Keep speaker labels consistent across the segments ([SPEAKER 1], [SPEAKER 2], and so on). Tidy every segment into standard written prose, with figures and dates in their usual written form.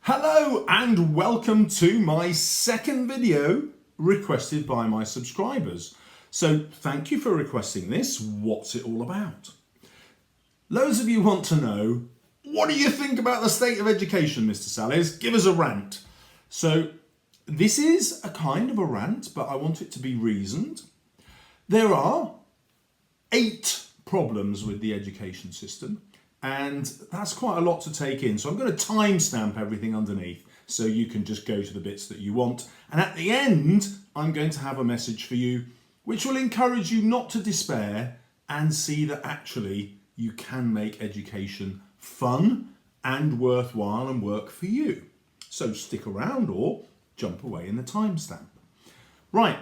[SPEAKER 1] Hello and welcome to my second video requested by my subscribers. So thank you for requesting this. What's it all about? Loads of you want to know, what do you think about the state of education, Mr. Salles? Give us a rant. So this is a kind of a rant, but I want it to be reasoned. There are 8 problems with the education system. And that's quite a lot to take in. So I'm going to timestamp everything underneath so you can just go to the bits that you want. And at the end, I'm going to have a message for you which will encourage you not to despair and see that actually you can make education fun and worthwhile and work for you. So stick around or jump away in the timestamp. Right,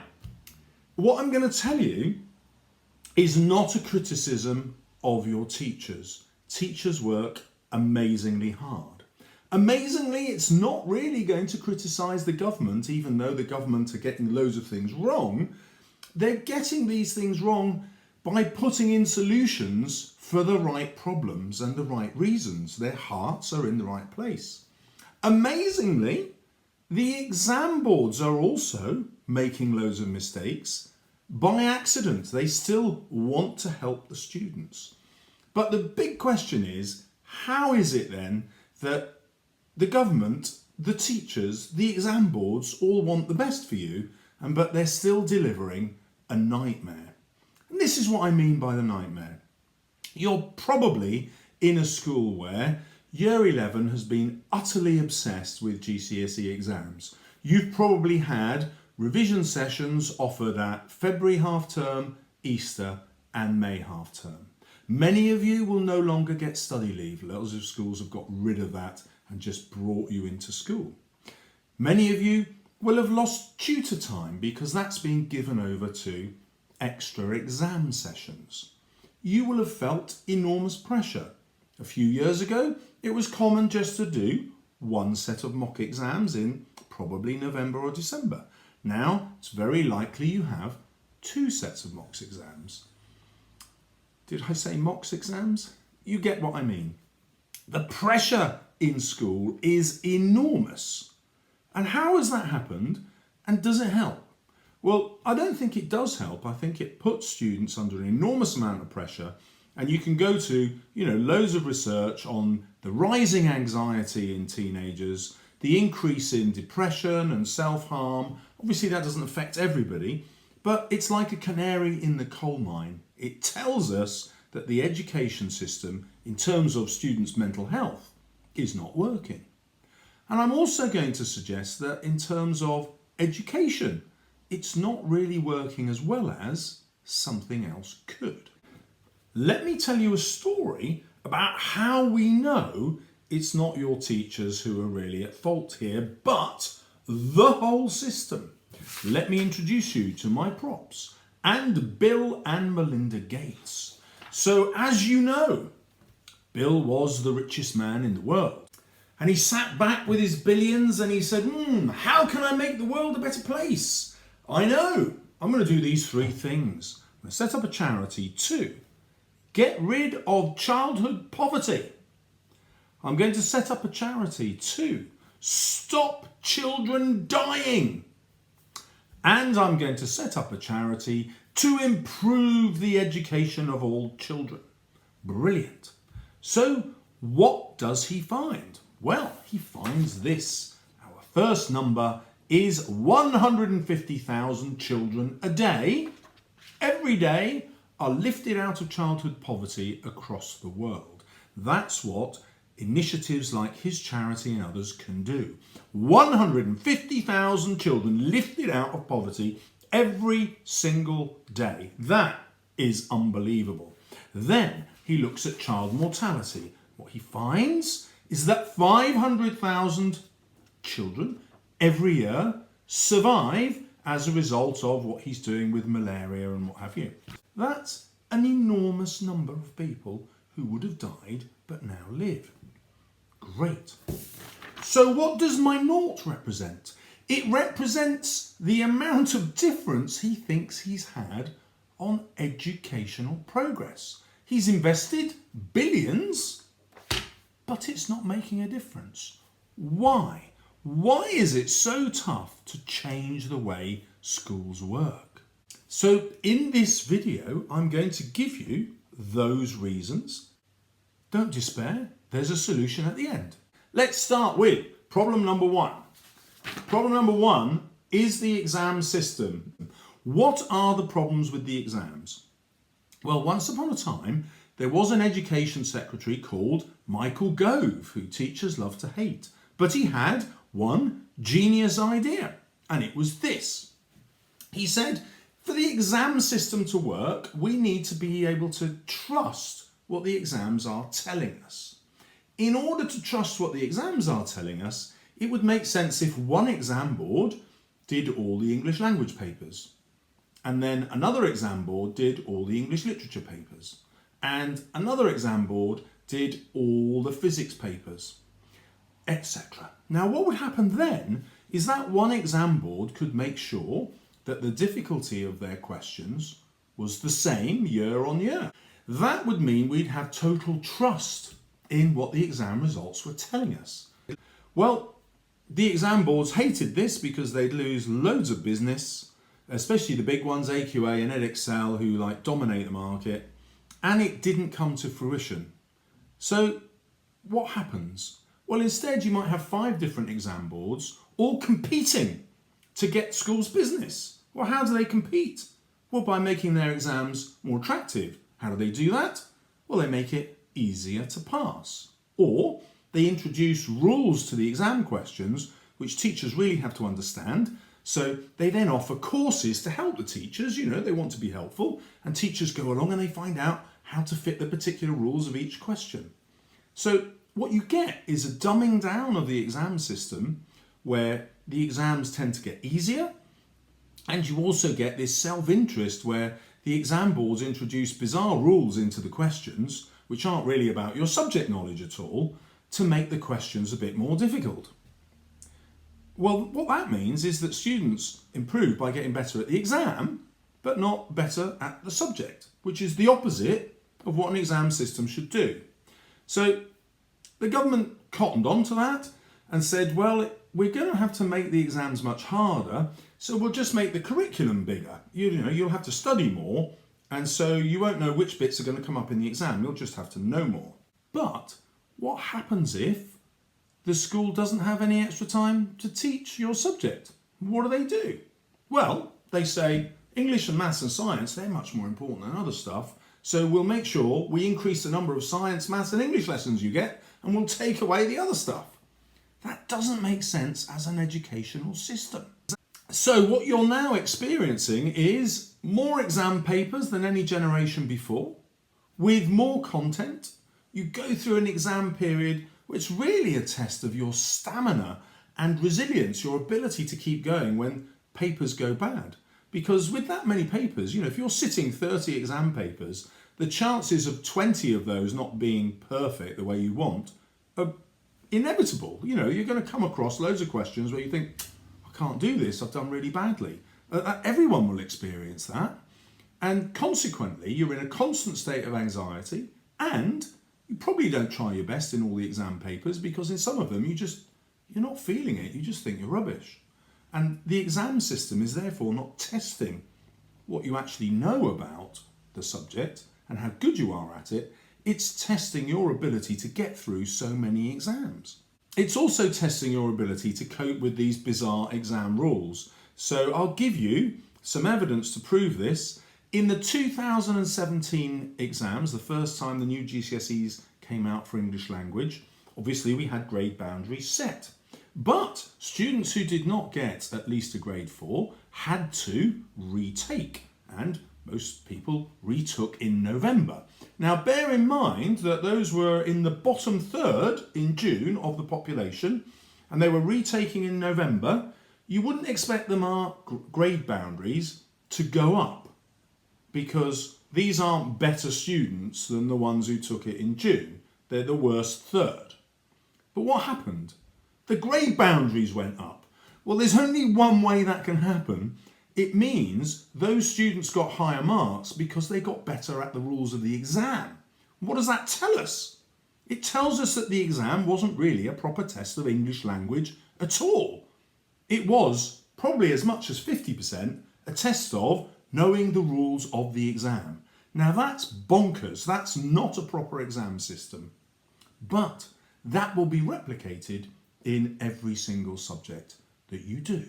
[SPEAKER 1] what I'm going to tell you is not a criticism of your teachers. Teachers work amazingly hard. Amazingly, it's not really going to criticise the government, even though the government are getting loads of things wrong. They're getting these things wrong by putting in solutions for the right problems and the right reasons. Their hearts are in the right place. Amazingly, the exam boards are also making loads of mistakes by accident. They still want to help the students. But the big question is, how is it then that the government, the teachers, the exam boards all want the best for you, but they're still delivering a nightmare? And this is what I mean by the nightmare. You're probably in a school where Year 11 has been utterly obsessed with GCSE exams. You've probably had revision sessions offered at February half term, Easter and May half term. Many of you will no longer get study leave. Lots of schools have got rid of that and just brought you into school. Many of you will have lost tutor time because that's been given over to extra exam sessions. You will have felt enormous pressure. A few years ago, it was common just to do one set of mock exams in probably November or December. Now, it's very likely you have 2 sets of mock exams. Did I say mock exams? You get what I mean. The pressure in school is enormous. And how has that happened? And does it help? Well, I don't think it does help. I think it puts students under an enormous amount of pressure. And you can go to, loads of research on the rising anxiety in teenagers, the increase in depression and self-harm. Obviously, that doesn't affect everybody, but it's like a canary in the coal mine. It tells us that the education system, in terms of students' mental health, is not working. And I'm also going to suggest that in terms of education, it's not really working as well as something else could. Let me tell you a story about how we know it's not your teachers who are really at fault here, but the whole system. Let me introduce you to my props and Bill and Melinda Gates. So as you know, Bill was the richest man in the world. And he sat back with his billions and he said, how can I make the world a better place? I know, I'm going to do these 3 things. I'm going to set up a charity to get rid of childhood poverty. I'm going to set up a charity to stop children dying. And I'm going to set up a charity to improve the education of all children. Brilliant. So what does he find? Well, he finds this. Our first number is 150,000 children a day, every day, are lifted out of childhood poverty across the world. That's what initiatives like his charity and others can do. 150,000 children lifted out of poverty every single day. That is unbelievable. Then he looks at child mortality. What he finds is that 500,000 children every year survive as a result of what he's doing with malaria and what have you. That's an enormous number of people who would have died but now live. Great. So what does my naught represent? It represents the amount of difference he thinks he's had on educational progress. He's invested billions, but it's not making a difference. Why? Why is it so tough to change the way schools work? So in this video, I'm going to give you those reasons. Don't despair, there's a solution at the end. Let's start with problem number one. Problem number one is the exam system. What are the problems with the exams? Well, once upon a time, there was an education secretary called Michael Gove, who teachers love to hate. But he had one genius idea, and it was this. He said, for the exam system to work, we need to be able to trust what the exams are telling us. In order to trust what the exams are telling us, it would make sense if one exam board did all the English language papers, and then another exam board did all the English literature papers, and another exam board did all the physics papers, etc. Now, what would happen then is that one exam board could make sure that the difficulty of their questions was the same year on year. That would mean we'd have total trust in what the exam results were telling us. Well, the exam boards hated this because they'd lose loads of business, especially the big ones, AQA and Edexcel, who dominate the market, and it didn't come to fruition. So what happens? Well, instead you might have 5 different exam boards all competing to get schools' business. Well, how do they compete? Well, by making their exams more attractive. How do they do that? Well, they make it easier to pass. Or they introduce rules to the exam questions, which teachers really have to understand. So they then offer courses to help the teachers. They want to be helpful, and teachers go along and they find out how to fit the particular rules of each question. So what you get is a dumbing down of the exam system where the exams tend to get easier, and you also get this self-interest where the exam boards introduce bizarre rules into the questions, which aren't really about your subject knowledge at all, to make the questions a bit more difficult. Well, what that means is that students improve by getting better at the exam, but not better at the subject, which is the opposite of what an exam system should do. So the government cottoned on to that and said, well, we're going to have to make the exams much harder, so we'll just make the curriculum bigger. You'll have to study more, and so you won't know which bits are going to come up in the exam. You'll just have to know more. But what happens if the school doesn't have any extra time to teach your subject? What do? Well, they say English and maths and science, they're much more important than other stuff, so we'll make sure we increase the number of science, maths and English lessons you get, and we'll take away the other stuff. That doesn't make sense as an educational system. So what you're now experiencing is more exam papers than any generation before, with more content. You go through an exam period which is really a test of your stamina and resilience, your ability to keep going when papers go bad. Because with that many papers, if you're sitting 30 exam papers, the chances of 20 of those not being perfect the way you want are inevitable. You're going to come across loads of questions where you think, I can't do this, I've done really badly. Everyone will experience that. And consequently, you're in a constant state of anxiety, and you probably don't try your best in all the exam papers because in some of them you're not feeling it, you just think you're rubbish. And the exam system is therefore not testing what you actually know about the subject and how good you are at it. It's testing your ability to get through so many exams. It's also testing your ability to cope with these bizarre exam rules. So I'll give you some evidence to prove this. In the 2017 exams, the first time the new GCSEs came out for English language, obviously we had grade boundaries set. But students who did not get at least a grade 4 had to retake, and most people retook in November. Now bear in mind that those were in the bottom third in June of the population, and they were retaking in November. You wouldn't expect the grade boundaries to go up, because these aren't better students than the ones who took it in June. They're the worst third. But what happened? The grade boundaries went up. Well, there's only one way that can happen. It means those students got higher marks because they got better at the rules of the exam. What does that tell us? It tells us that the exam wasn't really a proper test of English language at all. It was, probably as much as 50%, a test of knowing the rules of the exam. Now that's bonkers. That's not a proper exam system. But that will be replicated in every single subject that you do.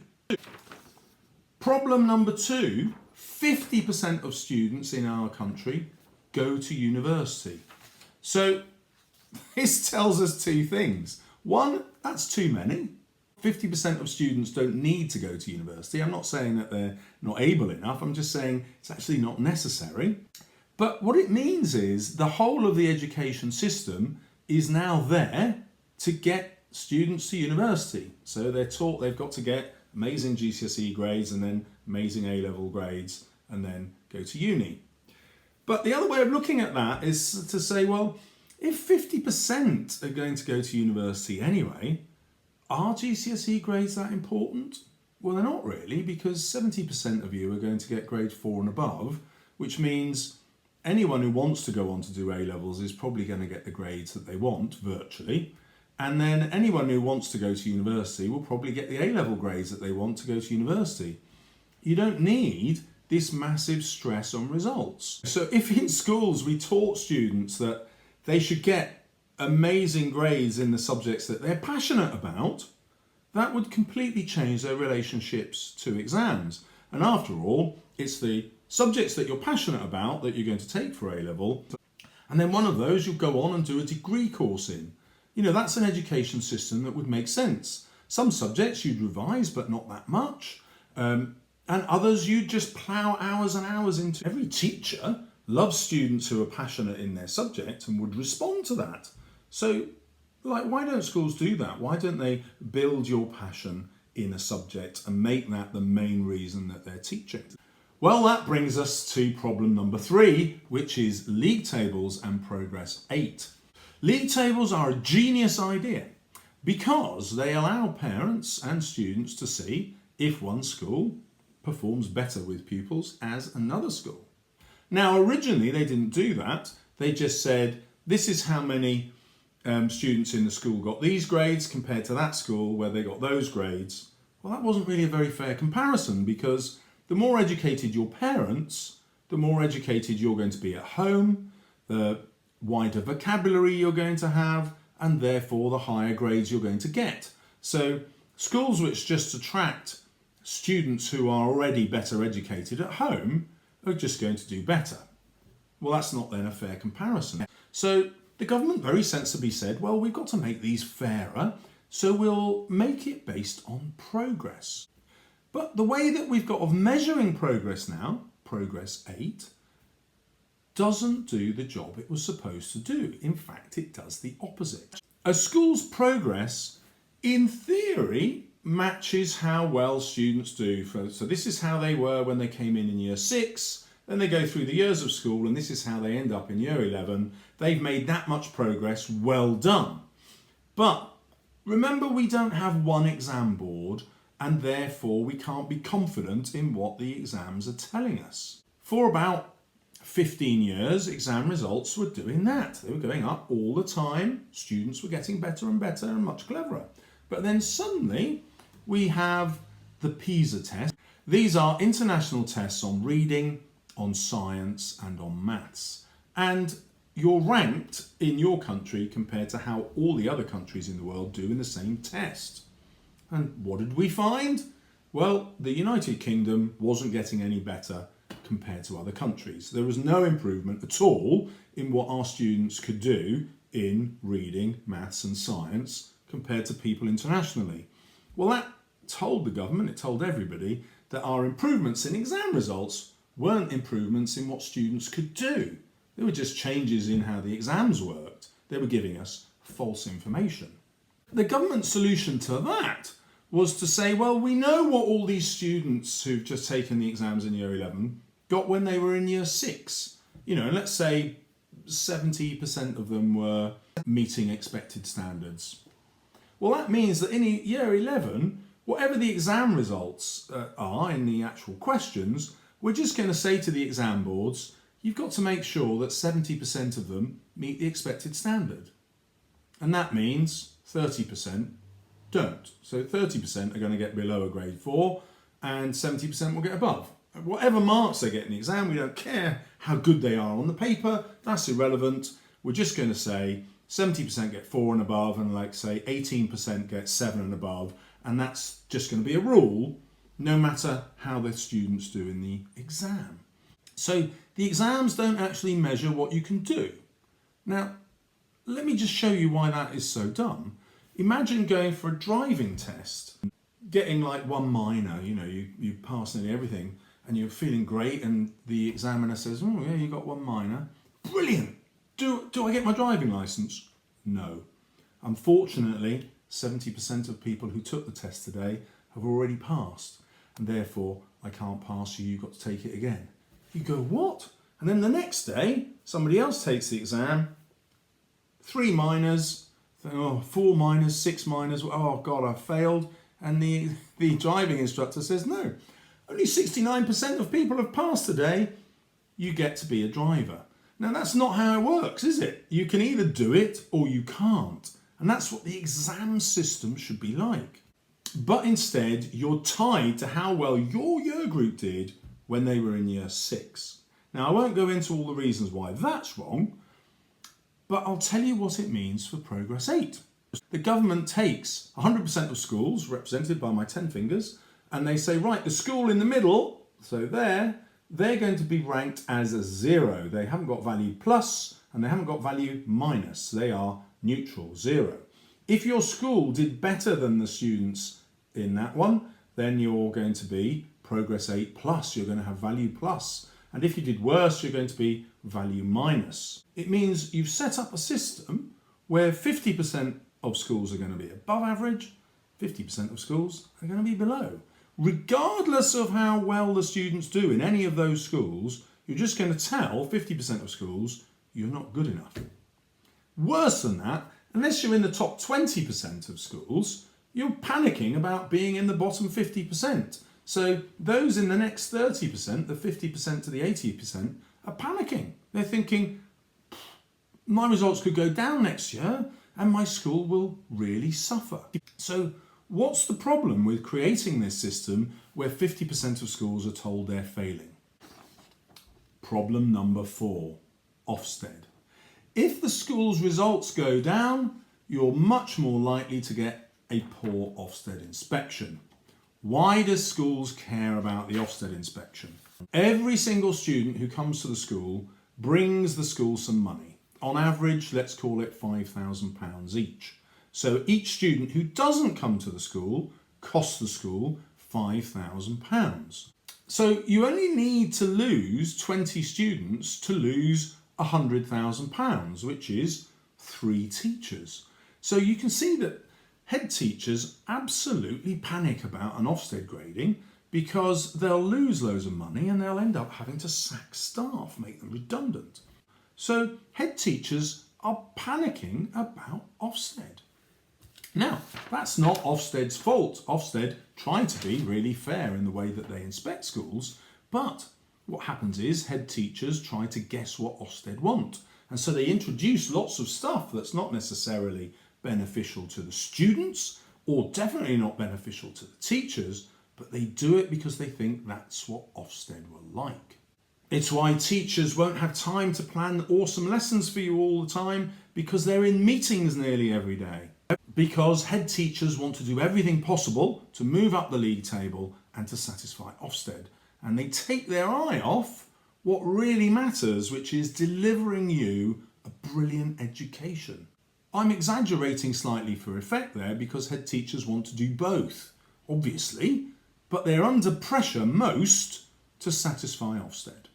[SPEAKER 1] Problem number 2, 50% of students in our country go to university. So this tells us 2 things. One, that's too many. 50% of students don't need to go to university. I'm not saying that they're not able enough. I'm just saying it's actually not necessary. But what it means is the whole of the education system is now there to get students to university. So they're taught they've got to get amazing GCSE grades and then amazing A-level grades and then go to uni. But the other way of looking at that is to say, well, if 50% are going to go to university anyway, are GCSE grades that important? Well, they're not really, because 70% of you are going to get grade 4 and above, which means anyone who wants to go on to do A-levels is probably going to get the grades that they want, virtually. And then anyone who wants to go to university will probably get the A-level grades that they want to go to university. You don't need this massive stress on results. So if in schools we taught students that they should get amazing grades in the subjects that they're passionate about, that would completely change their relationships to exams. And after all, it's the subjects that you're passionate about that you're going to take for A-level. And then one of those you'll go on and do a degree course in. You know, that's an education system that would make sense. Some subjects you'd revise, but not that much. And others you'd just plough hours and hours into. Every teacher loves students who are passionate in their subject and would respond to that. So, why don't schools do that? Why don't they build your passion in a subject and make that the main reason that they're teaching? Well, that brings us to problem number 3, which is league tables and progress 8. League tables are a genius idea because they allow parents and students to see if one school performs better with pupils as another school. Now, originally they didn't do that. They just said, this is how many students in the school got these grades compared to that school where they got those grades. Well, that wasn't really a very fair comparison, because the more educated your parents, the more educated you're going to be at home, the wider vocabulary you're going to have, and therefore the higher grades you're going to get. So schools which just attract students who are already better educated at home are just going to do better. Well, that's not then a fair comparison. So the government very sensibly said, well, we've got to make these fairer, so we'll make it based on progress. But the way that we've got of measuring progress now, progress 8, doesn't do the job it was supposed to do. In fact, it does the opposite. A school's progress, in theory, matches how well students do. So this is how they were when they came in year 6, then they go through the years of school, and this is how they end up in year 11. They've made that much progress, well done. But remember, we don't have one exam board, and therefore we can't be confident in what the exams are telling us. For about 15 years, exam results were doing that. They were going up all the time. Students were getting better and better and much cleverer. But then suddenly we have the PISA test. These are international tests on reading, on science and on maths. And you're ranked in your country compared to how all the other countries in the world do in the same test. And what did we find? Well, the United Kingdom wasn't getting any better compared to other countries. There was no improvement at all in what our students could do in reading, maths and science compared to people internationally. Well, that told the government, it told everybody, that our improvements in exam results weren't improvements in what students could do. They were just changes in how the exams worked. They were giving us false information. The government's solution to that was to say, well, we know what all these students who've just taken the exams in year 11 got when they were in year 6. You know, let's say 70% of them were meeting expected standards. Well, that means that in year 11, whatever the exam results are in the actual questions, we're just going to say to the exam boards, you've got to make sure that 70% of them meet the expected standard. And that means 30% don't. So 30% are going to get below a grade 4 and 70% will get above. Whatever marks they get in the exam, we don't care how good they are on the paper, that's irrelevant. We're just going to say 70% get 4 and above, and like say 18% get 7 and above, and that's just going to be a rule no matter how the students do in the exam. So the exams don't actually measure what you can do. Now, let me just show you why that is so dumb. Imagine going for a driving test, getting like 1 minor, you pass nearly everything, and you're feeling great, and the examiner says, oh yeah, you got 1 minor. Brilliant! Do I get my driving licence? No. Unfortunately, 70% of people who took the test today have already passed, and therefore I can't pass you, you've got to take it again. You go, what? And then the next day, somebody else takes the exam, 3 minors, 4 minors, 6 minors, oh God, I failed. And the driving instructor says, no, only 69% of people have passed today, you get to be a driver. Now that's not how it works, is it? You can either do it or you can't. And that's what the exam system should be like. But instead, you're tied to how well your year group did when they were in year 6. Now I won't go into all the reasons why that's wrong, but I'll tell you what it means for Progress 8. The government takes 100% of schools, represented by my 10 fingers, and they say, right, the school in the middle, so they're going to be ranked as a 0. They haven't got value plus and they haven't got value minus. They are neutral, 0. If your school did better than the students in that one, then you're going to be Progress 8 plus. You're going to have value plus. And if you did worse, you're going to be value minus. It means you've set up a system where 50% of schools are going to be above average, 50% of schools are going to be below. Regardless of how well the students do in any of those schools, you're just going to tell 50% of schools you're not good enough. Worse than that, unless you're in the top 20% of schools, you're panicking about being in the bottom 50%. So those in the next 30%, the 50% to the 80%, are panicking. They're thinking, my results could go down next year and my school will really suffer. So what's the problem with creating this system where 50% of schools are told they're failing? Problem number 4, Ofsted. If the school's results go down, you're much more likely to get a poor Ofsted inspection. Why does schools care about the Ofsted inspection? Every single student who comes to the school brings the school some money. On average, let's call it £5,000 each. So each student who doesn't come to the school costs the school £5,000. So you only need to lose 20 students to lose £100,000, which is 3 teachers. So you can see that head teachers absolutely panic about an Ofsted grading because they'll lose loads of money and they'll end up having to sack staff, make them redundant. So head teachers are panicking about Ofsted. Now, that's not Ofsted's fault. Ofsted try to be really fair in the way that they inspect schools, but what happens is head teachers try to guess what Ofsted want. And so they introduce lots of stuff that's not necessarily beneficial to the students or definitely not beneficial to the teachers, but they do it because they think that's what Ofsted will like. It's why teachers won't have time to plan awesome lessons for you all the time because they're in meetings nearly every day. Because head teachers want to do everything possible to move up the league table and to satisfy Ofsted. And they take their eye off what really matters, which is delivering you a brilliant education. I'm exaggerating slightly for effect there because head teachers want to do both, obviously, but they're under pressure most to satisfy Ofsted.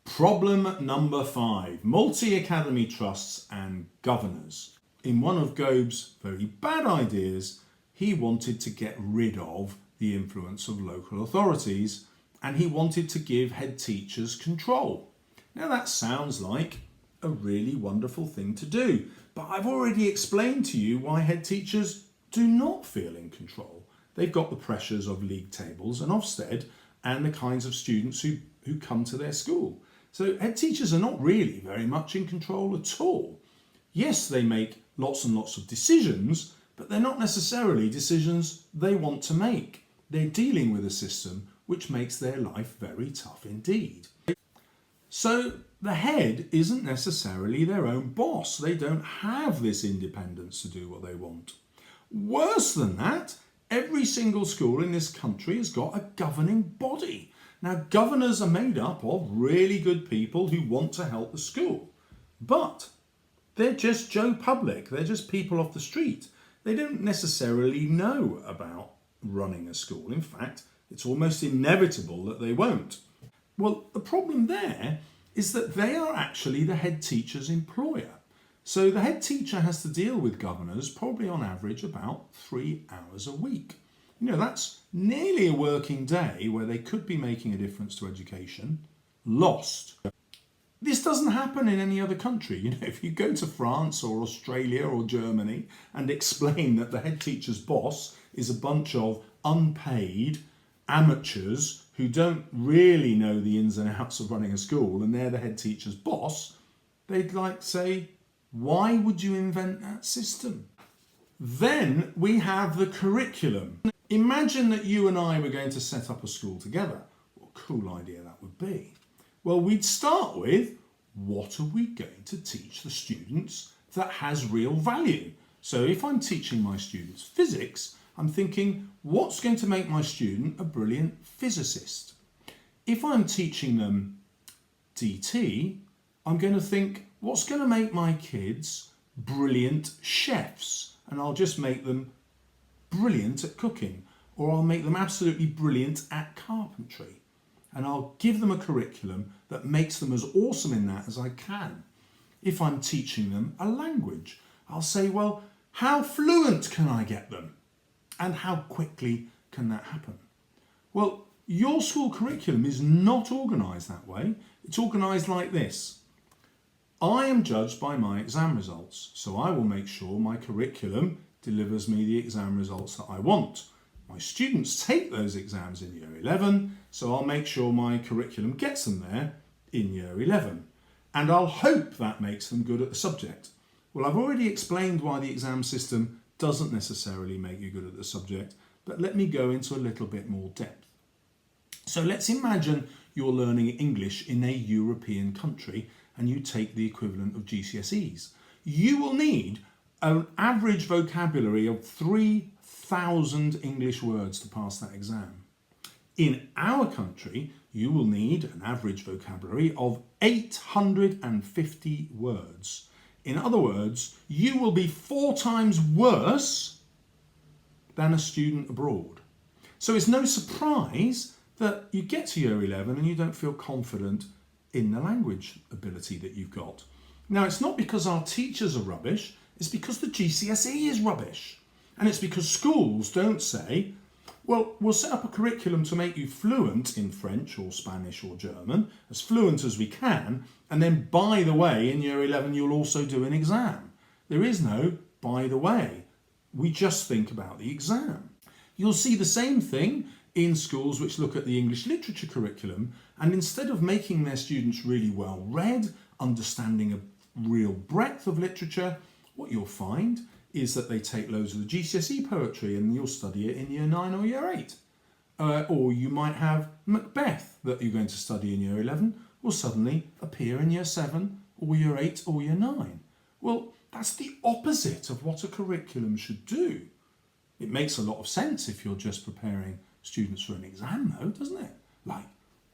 [SPEAKER 1] Problem number 5, multi-academy trusts and governors. In one of Gobe's very bad ideas, he wanted to get rid of the influence of local authorities and he wanted to give head teachers control. Now that sounds like a really wonderful thing to do, but I've already explained to you why head teachers do not feel in control. They've got the pressures of league tables and Ofsted and the kinds of students who come to their school. So head teachers are not really very much in control at all. Yes, they make lots and lots of decisions, but they're not necessarily decisions they want to make. They're dealing with a system which makes their life very tough indeed. So the head isn't necessarily their own boss. They don't have this independence to do what they want. Worse than that, every single school in this country has got a governing body. Now, governors are made up of really good people who want to help the school, but they're just Joe Public. They're just people off the street. They don't necessarily know about running a school. In fact, it's almost inevitable that they won't. Well, the problem there is that they are actually the head teacher's employer. So the head teacher has to deal with governors probably on average about 3 hours a week. You know, that's nearly a working day where they could be making a difference to education, lost. This doesn't happen in any other country. You know, if you go to France or Australia or Germany and explain that the head teacher's boss is a bunch of unpaid amateurs who don't really know the ins and outs of running a school and they're the head teacher's boss, they'd like say, why would you invent that system? Then we have the curriculum. Imagine that you and I were going to set up a school together. What a cool idea that would be. Well, we'd start with, what are we going to teach the students that has real value? So if I'm teaching my students physics, I'm thinking, what's going to make my student a brilliant physicist? If I'm teaching them DT, I'm going to think, what's going to make my kids brilliant chefs? And I'll just make them brilliant at cooking, or I'll make them absolutely brilliant at carpentry. And I'll give them a curriculum that makes them as awesome in that as I can. If I'm teaching them a language, I'll say, well, how fluent can I get them? And how quickly can that happen? Well, your school curriculum is not organised that way. It's organised like this. I am judged by my exam results, so I will make sure my curriculum delivers me the exam results that I want. My students take those exams in year 11, so I'll make sure my curriculum gets them there in year 11. And I'll hope that makes them good at the subject. Well, I've already explained why the exam system doesn't necessarily make you good at the subject, but let me go into a little bit more depth. So let's imagine you're learning English in a European country and you take the equivalent of GCSEs. You will need an average vocabulary of 3,000 English words to pass that exam. In our country, you will need an average vocabulary of 850 words. In other words, you will be 4 times worse than a student abroad. So it's no surprise that you get to year 11 and you don't feel confident in the language ability that you've got. Now, it's not because our teachers are rubbish, it's because the GCSE is rubbish. And it's because schools don't say, well, we'll set up a curriculum to make you fluent in French or Spanish or German, as fluent as we can, and then, by the way, in year 11 you'll also do an exam. There is no by the way. We just think about the exam. You'll see the same thing in schools which look at the English literature curriculum, and instead of making their students really well read, understanding a real breadth of literature, what you'll find is that they take loads of the GCSE poetry and you'll study it in year 9 or year 8. Or you might have Macbeth that you're going to study in year 11 will suddenly appear in year 7 or year 8 or year 9. Well, that's the opposite of what a curriculum should do. It makes a lot of sense if you're just preparing students for an exam though, doesn't it? Like,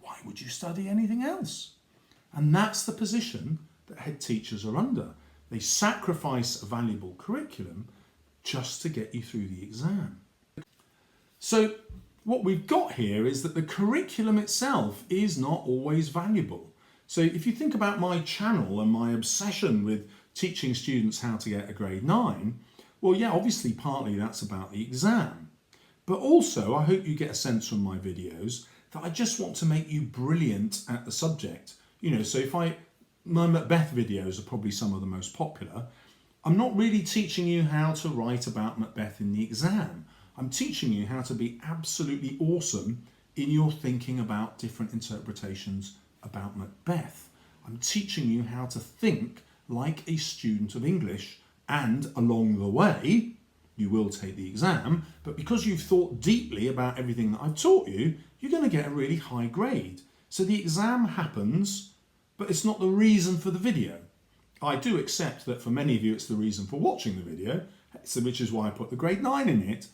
[SPEAKER 1] why would you study anything else? And that's the position that head teachers are under. They sacrifice a valuable curriculum just to get you through the exam. So what we've got here is that the curriculum itself is not always valuable. So if you think about my channel and my obsession with teaching students how to get a grade 9, well, yeah, obviously partly that's about the exam. But also, I hope you get a sense from my videos that I just want to make you brilliant at the subject. You know, so my Macbeth videos are probably some of the most popular. I'm not really teaching you how to write about Macbeth in the exam. I'm teaching you how to be absolutely awesome in your thinking about different interpretations about Macbeth. I'm teaching you how to think like a student of English And along the way, you will take the exam, but because you've thought deeply about everything that I've taught you, you're going to get a really high grade. So the exam happens, but it's not the reason for the video. I do accept that for many of you it's the reason for watching the video, which is why I put the grade 9 in it.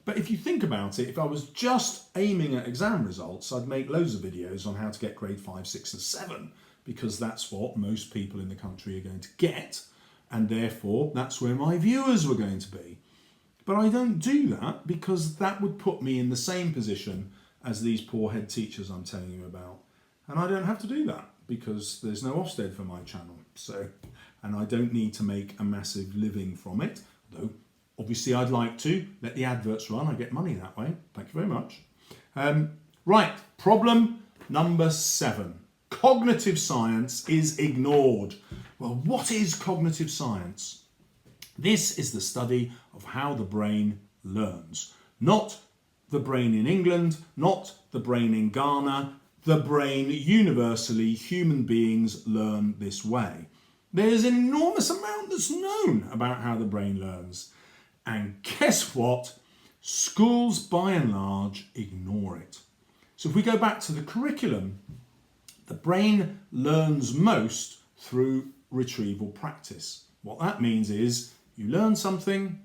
[SPEAKER 1] But if you think about it, if I was just aiming at exam results, I'd make loads of videos on how to get grade 5, 6 and 7, because that's what most people in the country are going to get, and therefore that's where my viewers were going to be. But I don't do that because that would put me in the same position as these poor head teachers I'm telling you about. And I don't have to do that because there's no Ofsted for my channel. And I don't need to make a massive living from it, though obviously I'd like to let the adverts run. I get money that way. Thank you very much. Right, problem number 7. Cognitive science is ignored. Well, what is cognitive science? This is the study of how the brain learns. Not the brain in England, not the brain in Ghana, the brain universally. Human beings learn this way. There's an enormous amount that's known about how the brain learns. And guess what? Schools, by and large, ignore it. So if we go back to the curriculum, the brain learns most through retrieval practice. What that means is you learn something,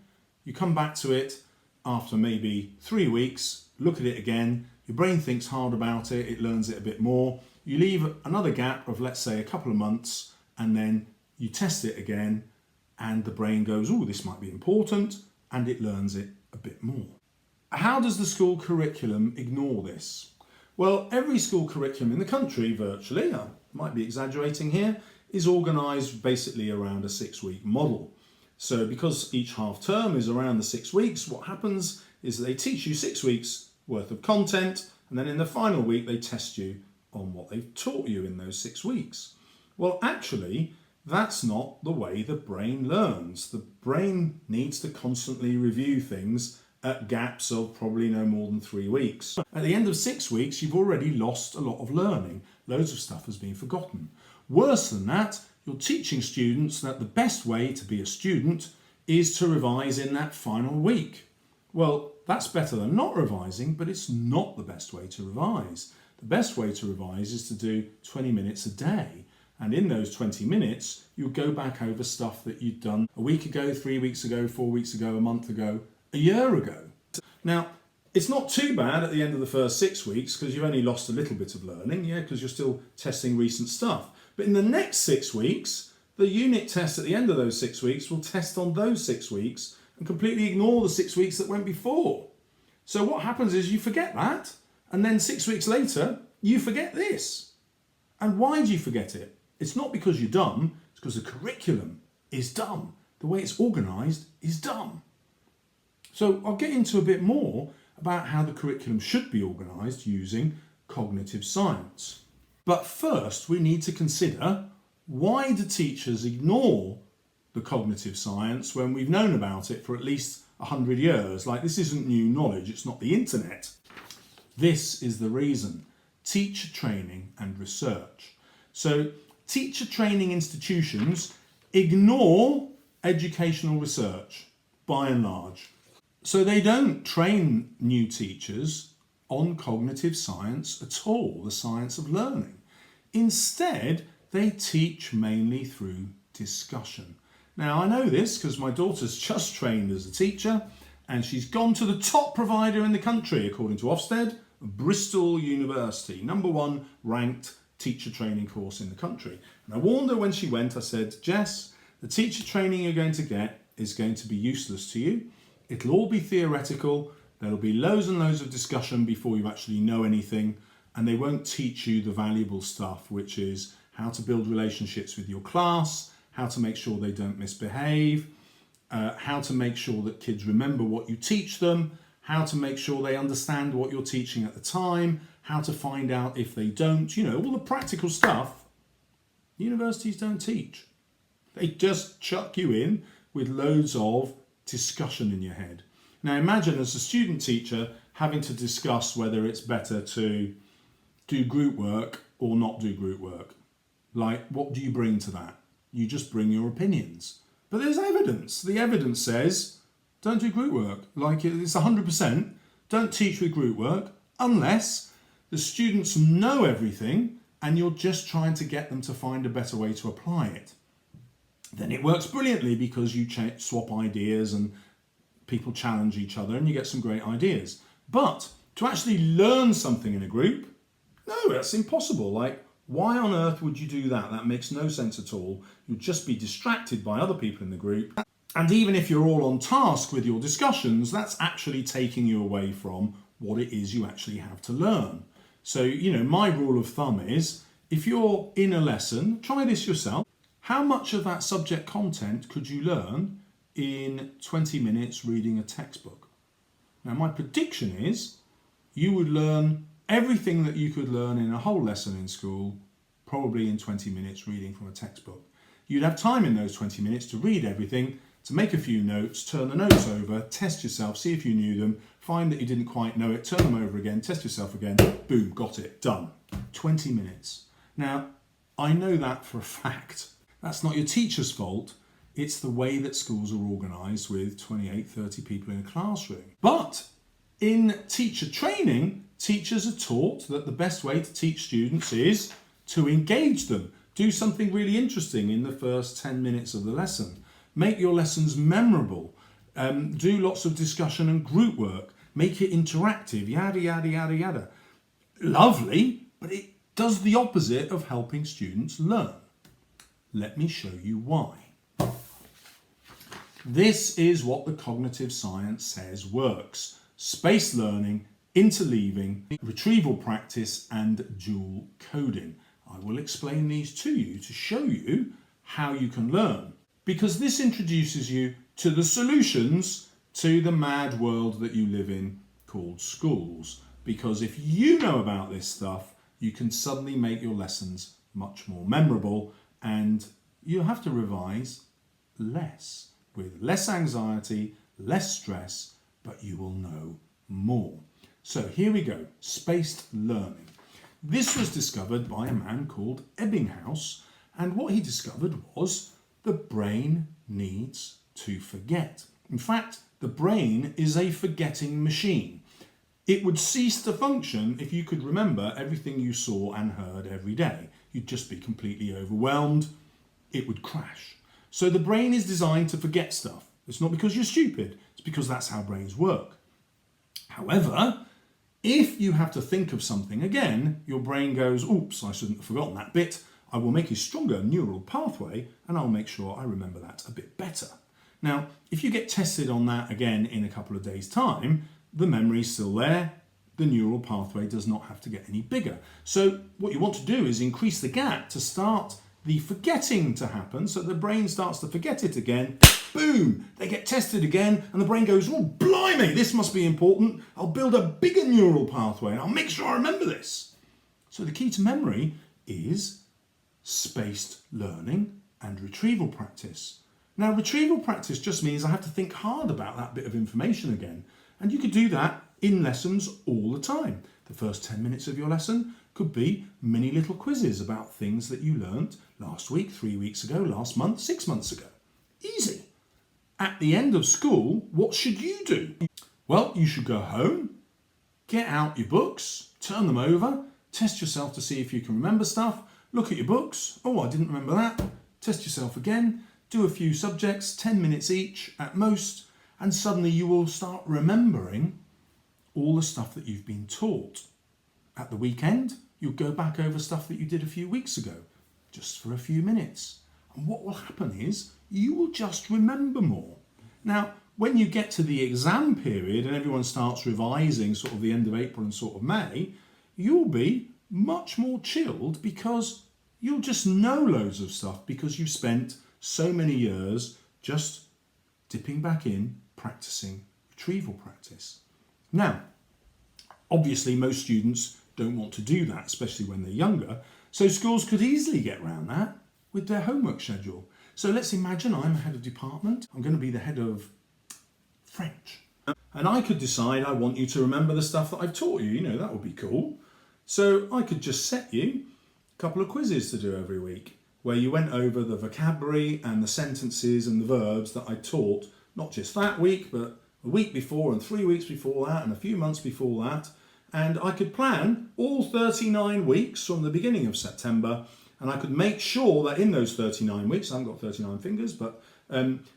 [SPEAKER 1] you come back to it after maybe 3 weeks, look at it again, your brain thinks hard about it, it learns it a bit more, you leave another gap of, let's say, a couple of months, and then you test it again, and the brain goes, oh, this might be important, and it learns it a bit more. How does the school curriculum ignore this? Well, every school curriculum in the country, virtually, I might be exaggerating here, is organised basically around a 6-week model. So because each half term is around the 6 weeks, what happens is they teach you 6 weeks worth of content, and then in the final week they test you on what they've taught you in those 6 weeks. Well, actually, that's not the way the brain learns. The brain needs to constantly review things at gaps of probably no more than 3 weeks. At the end of 6 weeks, you've already lost a lot of learning. Loads of stuff has been forgotten. Worse than that, you're teaching students that the best way to be a student is to revise in that final week. Well, that's better than not revising, but it's not the best way to revise. The best way to revise is to do 20 minutes a day. And in those 20 minutes, you'll go back over stuff that you'd done a week ago, 3 weeks ago, 4 weeks ago, a month ago, a year ago. Now, it's not too bad at the end of the first 6 weeks because you've only lost a little bit of learning, because you're still testing recent stuff. But in the next 6 weeks, the unit test at the end of those 6 weeks will test on those 6 weeks and completely ignore the 6 weeks that went before. So what happens is you forget that, and then 6 weeks later, you forget this. And why do you forget it? It's not because you're dumb, it's because the curriculum is dumb. The way it's organised is dumb. So I'll get into a bit more about how the curriculum should be organised using cognitive science. But first we need to consider, why do teachers ignore the cognitive science when we've known about it for at least 100 years? Like, this isn't new knowledge, it's not the internet. This is the reason: teacher training and research. So teacher training institutions ignore educational research by and large. So they don't train new teachers on cognitive science at all, the science of learning. Instead, they teach mainly through discussion. Now, I know this because my daughter's just trained as a teacher, and she's gone to the top provider in the country, according to Ofsted, Bristol University, #1 ranked teacher training course in the country. And I warned her when she went, I said, Jess, the teacher training you're going to get is going to be useless to you. It'll all be theoretical. There'll be loads and loads of discussion before you actually know anything, and they won't teach you the valuable stuff, which is how to build relationships with your class, how to make sure they don't misbehave, how to make sure that kids remember what you teach them, how to make sure they understand what you're teaching at the time, how to find out if they don't, all the practical stuff universities don't teach. They just chuck you in with loads of discussion in your head. Now imagine, as a student teacher, having to discuss whether it's better to do group work or not do group work. Like, what do you bring to that? You just bring your opinions. But there's evidence. The evidence says, don't do group work. Like it's 100%. Don't teach with group work unless the students know everything and you're just trying to get them to find a better way to apply it. Then it works brilliantly because you swap ideas and people challenge each other and you get some great ideas. But to actually learn something in a group, no, that's impossible. Like, why on earth would you do that? That makes no sense at all. You'd just be distracted by other people in the group. And even if you're all on task with your discussions, that's actually taking you away from what it is you actually have to learn. So, my rule of thumb is, if you're in a lesson, try this yourself. How much of that subject content could you learn in 20 minutes reading a textbook? Now, my prediction is you would learn everything that you could learn in a whole lesson in school, probably in 20 minutes reading from a textbook. You'd have time in those 20 minutes to read everything, to make a few notes, turn the notes over, test yourself, see if you knew them, find that you didn't quite know it, turn them over again, test yourself again, boom, got it, done. 20 minutes. Now, I know that for a fact. That's not your teacher's fault. It's the way that schools are organised with 28, 30 people in a classroom. But in teacher training, teachers are taught that the best way to teach students is to engage them. Do something really interesting in the first 10 minutes of the lesson. Make your lessons memorable. Do lots of discussion and group work. Make it interactive, yada, yada, yada, yada. Lovely, but it does the opposite of helping students learn. Let me show you why. This is what the cognitive science says works. Spaced learning, interleaving, retrieval practice, and dual coding. I will explain these to you to show you how you can learn, because this introduces you to the solutions to the mad world that you live in called schools. Because if you know about this stuff, you can suddenly make your lessons much more memorable and you have to revise less, with less anxiety, less stress, but you will know more. So here we go, spaced learning. This was discovered by a man called Ebbinghaus, and what he discovered was the brain needs to forget. In fact, the brain is a forgetting machine. It would cease to function if you could remember everything you saw and heard every day. You'd just be completely overwhelmed. It would crash. So the brain is designed to forget stuff. It's not because you're stupid, it's because that's how brains work. However, if you have to think of something again, your brain goes, oops, I shouldn't have forgotten that bit. I will make a stronger neural pathway and I'll make sure I remember that a bit better. Now, if you get tested on that again in a couple of days' time, the memory's still there. The neural pathway does not have to get any bigger. So what you want to do is increase the gap to start the forgetting to happen, so the brain starts to forget it again. Boom! They get tested again and the brain goes, oh, blimey, this must be important. I'll build a bigger neural pathway and I'll make sure I remember this. So the key to memory is spaced learning and retrieval practice. Now, retrieval practice just means I have to think hard about that bit of information again. And you could do that in lessons all the time. The first 10 minutes of your lesson could be mini little quizzes about things that you learnt last week, 3 weeks ago, last month, 6 months ago. Easy. At the end of school, what should you do? Well, you should go home, get out your books, turn them over, test yourself to see if you can remember stuff, look at your books. Oh, I didn't remember that. Test yourself again, do a few subjects, 10 minutes each at most, and suddenly you will start remembering all the stuff that you've been taught. At the weekend, you'll go back over stuff that you did a few weeks ago, just for a few minutes. And what will happen is you will just remember more. Now, when you get to the exam period and everyone starts revising sort of the end of April and sort of May, you'll be much more chilled because you'll just know loads of stuff because you've spent so many years just dipping back in, practicing retrieval practice. Now, obviously most students don't want to do that, especially when they're younger, so schools could easily get around that with their homework schedule. So let's imagine I'm a head of department, I'm going to be the head of French, and I could decide I want you to remember the stuff that I've taught you, that would be cool. So I could just set you a couple of quizzes to do every week. where you went over the vocabulary and the sentences and the verbs that I taught, not just that week, but a week before and 3 weeks before that and a few months before that. And I could plan all 39 weeks from the beginning of September, and I could make sure that in those 39 weeks, I haven't got 39 fingers, but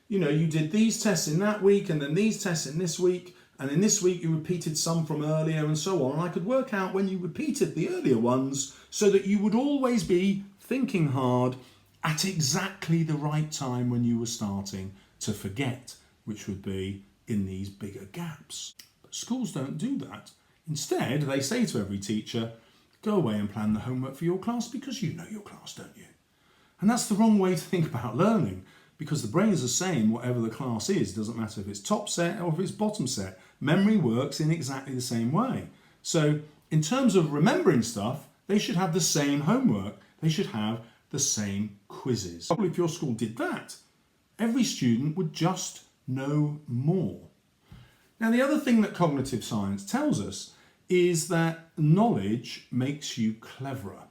[SPEAKER 1] you did these tests in that week and then these tests in this week, and in this week you repeated some from earlier and so on. And I could work out when you repeated the earlier ones so that you would always be thinking hard at exactly the right time when you were starting to forget, which would be in these bigger gaps. But schools don't do that. Instead, they say to every teacher, go away and plan the homework for your class because you know your class, don't you? And that's the wrong way to think about learning, because the brain is the same whatever the class is. It doesn't matter if it's top set or if it's bottom set. Memory works in exactly the same way. So in terms of remembering stuff, they should have the same homework. They should have the same quizzes. Probably if your school did that, every student would just know more. Now, the other thing that cognitive science tells us is that knowledge makes you cleverer.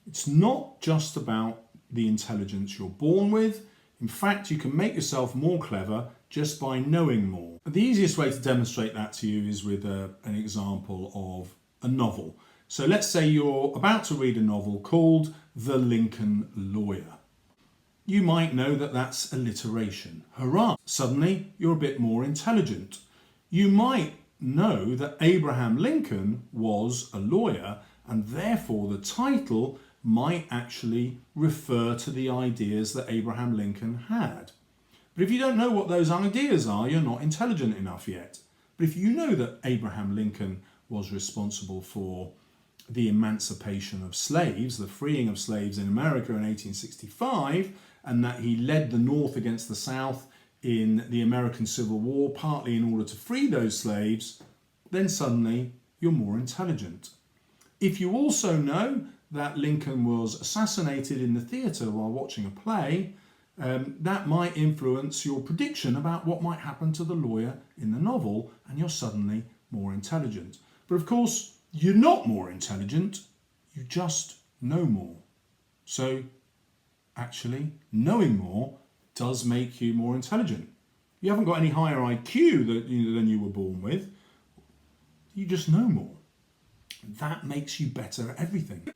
[SPEAKER 1] It's not just about the intelligence you're born with. In fact, you can make yourself more clever just by knowing more. The easiest way to demonstrate that to you is with an example of a novel. So let's say you're about to read a novel called The Lincoln Lawyer. You might know that that's alliteration. Hurrah! Suddenly, you're a bit more intelligent. You might know that Abraham Lincoln was a lawyer, and therefore the title might actually refer to the ideas that Abraham Lincoln had. But if you don't know what those ideas are, you're not intelligent enough yet. But if you know that Abraham Lincoln was responsible for the emancipation of slaves, the freeing of slaves in America in 1865, and that he led the North against the South in the American Civil War, partly in order to free those slaves, then suddenly you're more intelligent. If you also know that Lincoln was assassinated in the theatre while watching a play, that might influence your prediction about what might happen to the lawyer in the novel, and you're suddenly more intelligent. But of course, you're not more intelligent, you just know more. So actually, knowing more does make you more intelligent. You haven't got any higher IQ than you were born with, you just know more. That makes you better at everything.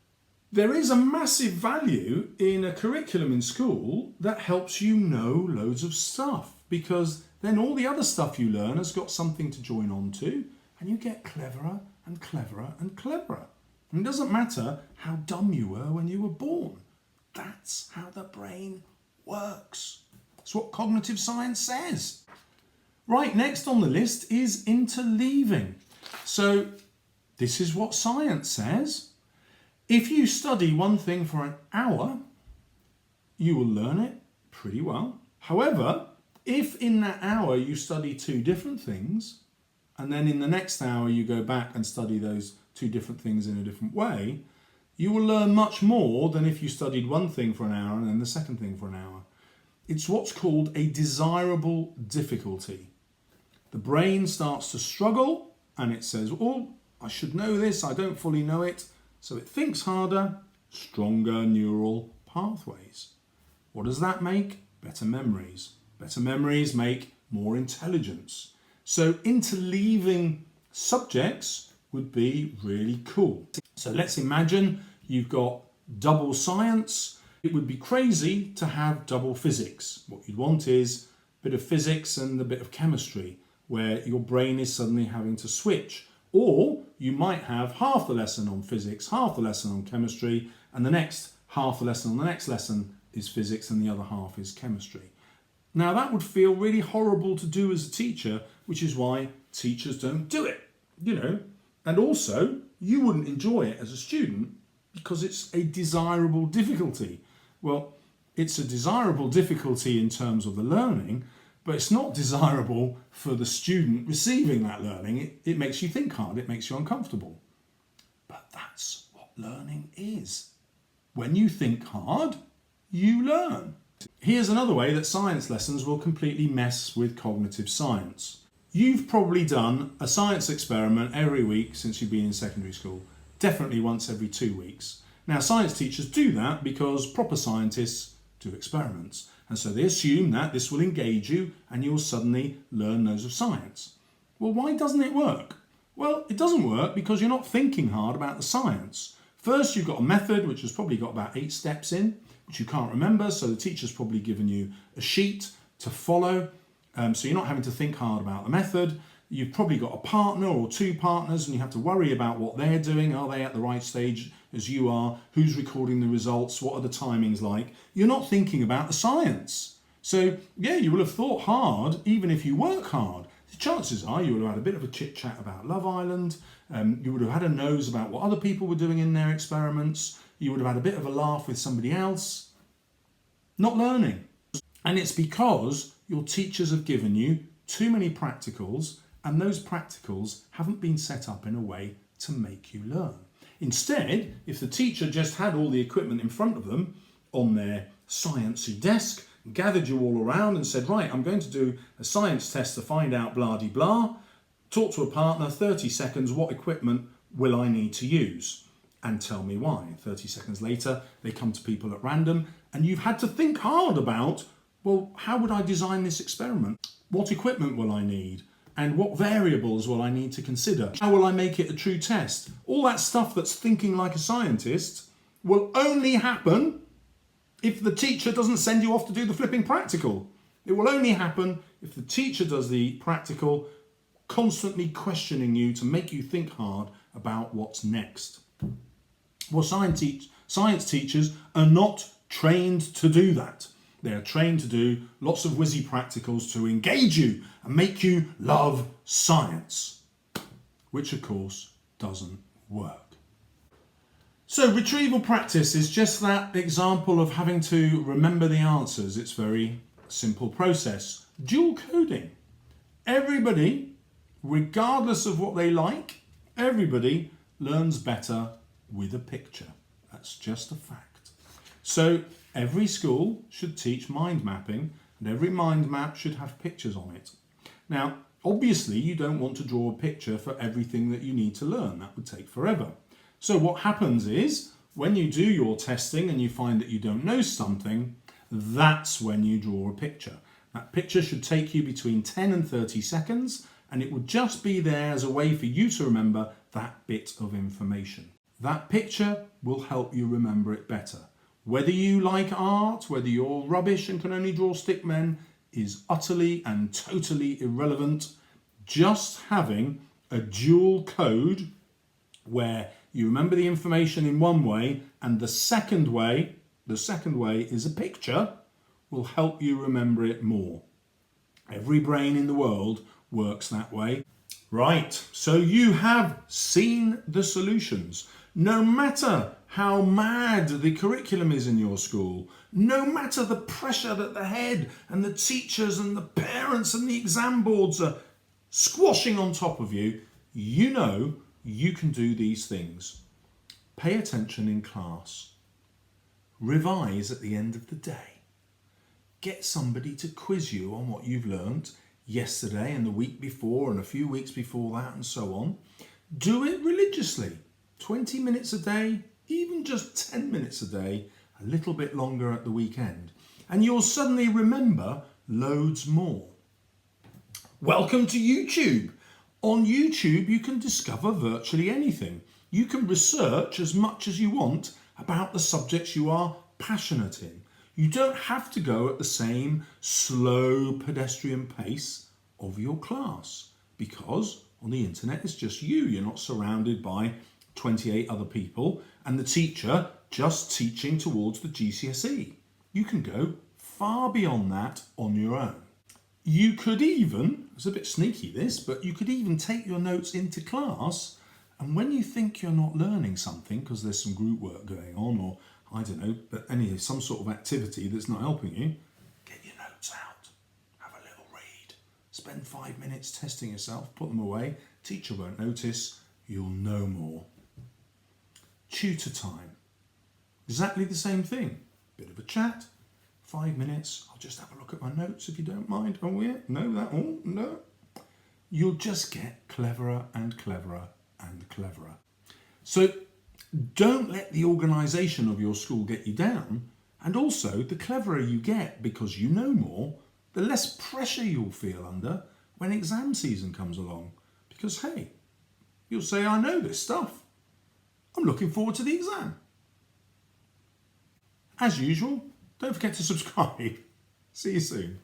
[SPEAKER 1] There is a massive value in a curriculum in school that helps you know loads of stuff, because then all the other stuff you learn has got something to join on to, and you get cleverer and cleverer and cleverer. And it doesn't matter how dumb you were when you were born. That's how the brain works. That's what cognitive science says. Right, next on the list is interleaving. So this is what science says. If you study one thing for an hour, you will learn it pretty well. However, if in that hour you study two different things, and then in the next hour you go back and study those two different things in a different way, you will learn much more than if you studied one thing for an hour and then the second thing for an hour. It's what's called a desirable difficulty. The brain starts to struggle and it says, oh, I should know this, I don't fully know it. So it thinks harder, stronger neural pathways. What does that make? Better memories. Better memories make more intelligence. So interleaving subjects would be really cool. So let's imagine you've got double science. It would be crazy to have double physics. What you'd want is a bit of physics and a bit of chemistry, where your brain is suddenly having to switch. Or you might have half the lesson on physics, half the lesson on chemistry, and the next half the lesson on the next lesson is physics and the other half is chemistry. Now that would feel really horrible to do as a teacher, which is why teachers don't do it, And also, you wouldn't enjoy it as a student because it's a desirable difficulty. Well, it's a desirable difficulty in terms of the learning, but it's not desirable for the student receiving that learning. It makes you think hard, it makes you uncomfortable. But that's what learning is. When you think hard, you learn. Here's another way that science lessons will completely mess with cognitive science. You've probably done a science experiment every week since you've been in secondary school, definitely once every 2 weeks. Now, science teachers do that because proper scientists do experiments. And so they assume that this will engage you and you'll suddenly learn loads of science. Well, why doesn't it work? Well, it doesn't work because you're not thinking hard about the science. First, you've got a method which has probably got about 8 steps in, which you can't remember. So the teacher's probably given you a sheet to follow. So you're not having to think hard about the method. You've probably got a partner or 2 partners and you have to worry about what they're doing. Are they at the right stage as you are? Who's recording the results? What are the timings like? You're not thinking about the science. So yeah, you will have thought hard even if you work hard. The chances are you would have had a bit of a chit chat about Love Island. You would have had a nose about what other people were doing in their experiments. You would have had a bit of a laugh with somebody else. Not learning. And it's because your teachers have given you too many practicals, and those practicals haven't been set up in a way to make you learn. Instead, if the teacher just had all the equipment in front of them on their sciencey desk, gathered you all around and said, right, I'm going to do a science test to find out blah-de-blah, talk to a partner, 30 seconds, what equipment will I need to use? And tell me why. 30 seconds later, they come to people at random, and you've had to think hard about, well, how would I design this experiment? What equipment will I need? And what variables will I need to consider? How will I make it a true test? All that stuff that's thinking like a scientist will only happen if the teacher doesn't send you off to do the flipping practical. It will only happen if the teacher does the practical, constantly questioning you to make you think hard about what's next. Well, science teachers are not trained to do that. They are trained to do lots of whizzy practicals to engage you and make you love science, which of course doesn't work. So retrieval practice is just that example of having to remember the answers. It's a very simple process. Dual coding. Everybody, regardless of what they like, everybody learns better with a picture. That's just a fact. So every school should teach mind mapping, and every mind map should have pictures on it. Now, obviously, you don't want to draw a picture for everything that you need to learn. That would take forever. So what happens is, when you do your testing and you find that you don't know something, that's when you draw a picture. That picture should take you between 10 and 30 seconds, and it would just be there as a way for you to remember that bit of information. That picture will help you remember it better. Whether you like art, whether you're rubbish and can only draw stick men, is utterly and totally irrelevant. Just having a dual code where you remember the information in one way and the second way is a picture, will help you remember it more. Every brain in the world works that way. Right, so you have seen the solutions. No matter how mad the curriculum is in your school, no matter the pressure that the head and the teachers and the parents and the exam boards are squashing on top of you, you know you can do these things. Pay attention in class. Revise at the end of the day. Get somebody to quiz you on what you've learned yesterday and the week before and a few weeks before that and so on. Do it religiously. 20 minutes a day, even just 10 minutes a day, a little bit longer at the weekend. And you'll suddenly remember loads more. Welcome to YouTube. On YouTube, you can discover virtually anything. You can research as much as you want about the subjects you are passionate in. You don't have to go at the same slow pedestrian pace of your class, because on the internet it's just you. You're not surrounded by 28 other people and the teacher just teaching towards the GCSE. You can go far beyond that on your own. You could even, it's a bit sneaky this, but you could even take your notes into class, and when you think you're not learning something because there's some group work going on, or I don't know, but anyway, some sort of activity that's not helping you, get your notes out, have a little read, spend 5 minutes testing yourself, put them away, teacher won't notice, you'll know more. Tutor time, exactly the same thing, bit of a chat, 5 minutes, I'll just have a look at my notes if you don't mind. Oh yeah, no, that, oh no. You'll just get cleverer and cleverer and cleverer. So Don't let the organisation of your school get you down, and also the cleverer you get because you know more, the less pressure you'll feel under when exam season comes along. Because hey, you'll say, I know this stuff. I'm looking forward to the exam. As usual, don't forget to subscribe. See you soon.